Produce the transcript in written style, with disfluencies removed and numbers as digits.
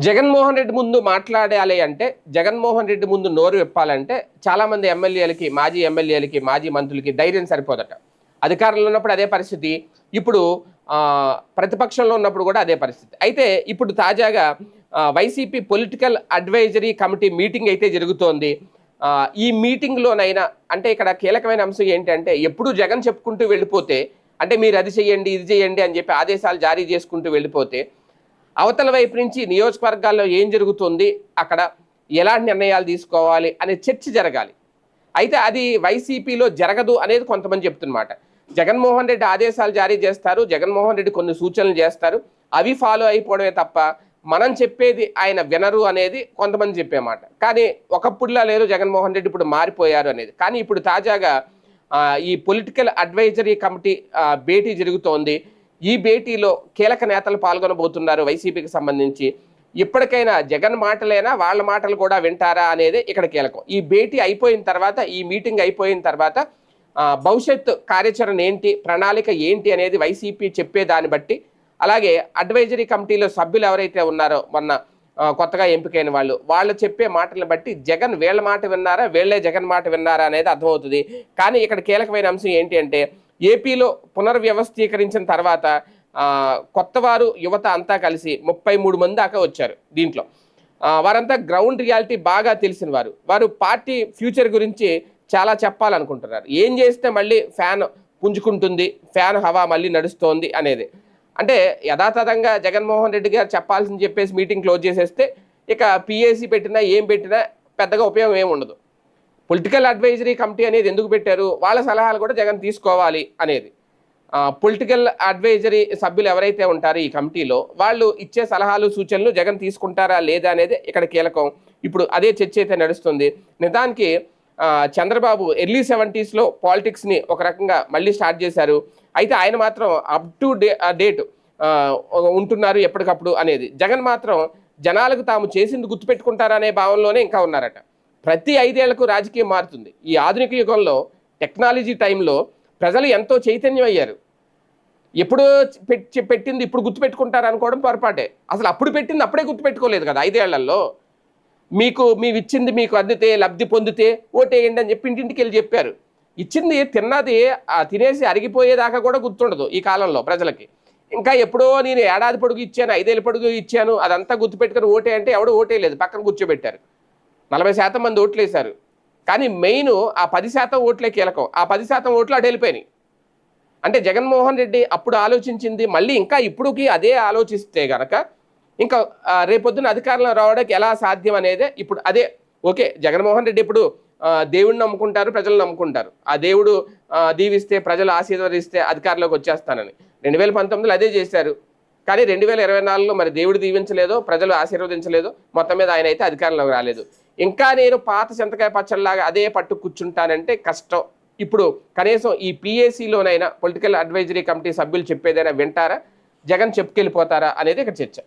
జగన్మోహన్ రెడ్డి ముందు మాట్లాడాలి అంటే, జగన్మోహన్ రెడ్డి ముందు నోరు విప్పాలంటే చాలామంది ఎమ్మెల్యేలకి, మాజీ మంత్రులకి ధైర్యం సరిపోదట. అధికారంలో ఉన్నప్పుడు అదే పరిస్థితి. ఇప్పుడు ప్రతిపక్షంలో ఉన్నప్పుడు కూడా అదే పరిస్థితి. అయితే ఇప్పుడు తాజాగా YCP political advisory committee meeting అయితే జరుగుతోంది. ఈ మీటింగ్‌లోనైనా అంటే ఇక్కడ కీలకమైన అంశం ఏంటంటే, ఎప్పుడు జగన్ చెప్పుకుంటూ వెళ్ళిపోతే, అంటే మీరు అది చేయండి, ఇది చేయండి అని చెప్పి ఆదేశాలు జారీ చేసుకుంటూ వెళ్ళిపోతే అవతల వైపు నుంచి నియోజకవర్గాల్లో ఏం జరుగుతుంది, అక్కడ ఎలాంటి నిర్ణయాలు తీసుకోవాలి అనే చర్చ జరగాలి. అయితే అది వైసీపీలో జరగదు అనేది కొంతమంది చెప్తున్నమాట. జగన్మోహన్ రెడ్డి ఆదేశాలు జారీ చేస్తారు, జగన్మోహన్ రెడ్డి కొన్ని సూచనలు చేస్తారు, అవి ఫాలో అయిపోవడమే తప్ప మనం చెప్పేది ఆయన వినరు అనేది కొంతమంది చెప్పే మాట. కానీ ఒకప్పుడులా లేరు జగన్మోహన్ రెడ్డి, ఇప్పుడు మారిపోయారు అనేది. కానీ ఇప్పుడు తాజాగా ఈ పొలిటికల్ అడ్వైజరీ కమిటీ భేటీ జరుగుతోంది. ఈ భేటీలో కీలక నేతలు పాల్గొనబోతున్నారు వైసీపీకి సంబంధించి. ఇప్పటికైనా జగన్ మాటలేనా, వాళ్ళ మాటలు కూడా వింటారా అనేది ఇక్కడ కీలకం. ఈ భేటీ అయిపోయిన తర్వాత, ఈ మీటింగ్ అయిపోయిన తర్వాత భవిష్యత్ కార్యాచరణ ఏంటి, ప్రణాళిక ఏంటి అనేది వైసీపీ చెప్పేదాన్ని బట్టి, అలాగే అడ్వైజరీ కమిటీలో సభ్యులు ఎవరైతే ఉన్నారో మొన్న కొత్తగా ఎంపికైన వాళ్ళు చెప్పే మాటలను బట్టి జగన్ వీళ్ళ మాట విన్నారా, వీళ్ళే జగన్ మాట విన్నారా అనేది అర్థమవుతుంది. కానీ ఇక్కడ కీలకమైన అంశం ఏంటి అంటే, ఏపీలో పునర్వ్యవస్థీకరించిన తర్వాత కొత్తవారు యువత అంతా కలిసి 33 మంది దాకా వచ్చారు దీంట్లో. వారంతా గ్రౌండ్ రియాలిటీ బాగా తెలిసిన వారు పార్టీ ఫ్యూచర్ గురించి చాలా చెప్పాలనుకుంటున్నారు. ఏం చేస్తే మళ్ళీ ఫ్యాన్ పుంజుకుంటుంది, ఫ్యాన్ హవా మళ్ళీ నడుస్తోంది అనేది. అంటే యథాతథంగా జగన్మోహన్ రెడ్డి గారు చెప్పాల్సింది చెప్పేసి మీటింగ్ క్లోజ్ చేసేస్తే ఇక పిఏసీ పెట్టినా ఏం పెట్టినా పెద్దగా ఉపయోగం ఏమి ఉండదు. పొలిటికల్ అడ్వైజరీ కమిటీ అనేది ఎందుకు పెట్టారు, వాళ్ళ సలహాలు కూడా జగన్ తీసుకోవాలి అనేది. పొలిటికల్ అడ్వైజరీ సభ్యులు ఎవరైతే ఉంటారో ఈ కమిటీలో, వాళ్ళు ఇచ్చే సలహాలు సూచనలు జగన్ తీసుకుంటారా లేదా అనేది ఇక్కడ కీలకం. ఇప్పుడు అదే చర్చ అయితే నడుస్తుంది. నిజానికి చంద్రబాబు ఎర్లీ 70s పాలిటిక్స్ని ఒక రకంగా మళ్ళీ స్టార్ట్ చేశారు. అయితే ఆయన మాత్రం అప్ టు డేట్ ఉంటున్నారు ఎప్పటికప్పుడు అనేది. జగన్ మాత్రం జనాలకు తాము చేసింది గుర్తుపెట్టుకుంటారా అనే భావంలోనే ఇంకా ఉన్నారట. ప్రతి 5 ఏళ్లకు రాజకీయం మారుతుంది. ఈ ఆధునిక యుగంలో టెక్నాలజీ టైంలో ప్రజలు ఎంతో చైతన్యం అయ్యారు. ఎప్పుడు పెట్టింది ఇప్పుడు గుర్తుపెట్టుకుంటారు అనుకోవడం పొరపాటే. అసలు అప్పుడు పెట్టింది అప్పుడే గుర్తుపెట్టుకోలేదు కదా 5 ఏళ్లలో. మీవిచ్చింది మీకు అందితే, లబ్ధి పొందితే ఓటేయండి అని చెప్పి ఇంటింటికి వెళ్ళి చెప్పారు. ఇచ్చింది తిన్నది తినేసి అరిగిపోయేదాకా కూడా గుర్తుండదు ఈ కాలంలో ప్రజలకి. ఇంకా ఎప్పుడో నేను ఏడాది పొడుగు ఇచ్చాను, 5 ఏళ్ళ పొడుగు ఇచ్చాను, అదంతా గుర్తుపెట్టుకుని ఓటే అంటే ఎవడో ఓటేయలేదు, పక్కన కూర్చోబెట్టారు. 40% మంది ఓట్లు వేశారు. కానీ మెయిన్ ఆ 10% ఓట్లే కీలకం. ఆ 10% ఓట్లు అటు వెళ్ళిపోయినాయి. అంటే జగన్మోహన్ రెడ్డి అప్పుడు ఆలోచించింది మళ్ళీ ఇంకా ఇప్పుడుకి అదే ఆలోచిస్తే గనక ఇంకా రేపొద్దున అధికారంలో రావడానికి ఎలా సాధ్యం అనేదే ఇప్పుడు అదే. ఓకే, జగన్మోహన్ రెడ్డి ఇప్పుడు దేవుడిని నమ్ముకుంటారు, ప్రజలు నమ్ముకుంటారు. ఆ దేవుడు దీవిస్తే, ప్రజలు ఆశీర్వదిస్తే అధికారంలోకి వచ్చేస్తానని 2019లో అదే చేశారు. కానీ 2024లో మరి దేవుడు దీవించలేదో, ప్రజలు ఆశీర్వదించలేదో, మొత్తం మీద ఆయన అయితే అధికారంలోకి రాలేదు. ఇంకా నేను పాత చింతకాయ పచ్చళ్ళలాగా అదే పట్టు కూర్చుంటానంటే కష్టం. ఇప్పుడు కనీసం ఈ పిఏసీలోనైనా పొలిటికల్ అడ్వైజరీ కమిటీ సభ్యులు చెప్పేదైనా వింటారా, జగన్ చెప్పుకెళ్ళిపోతారా అనేది ఇక్కడ చర్చ.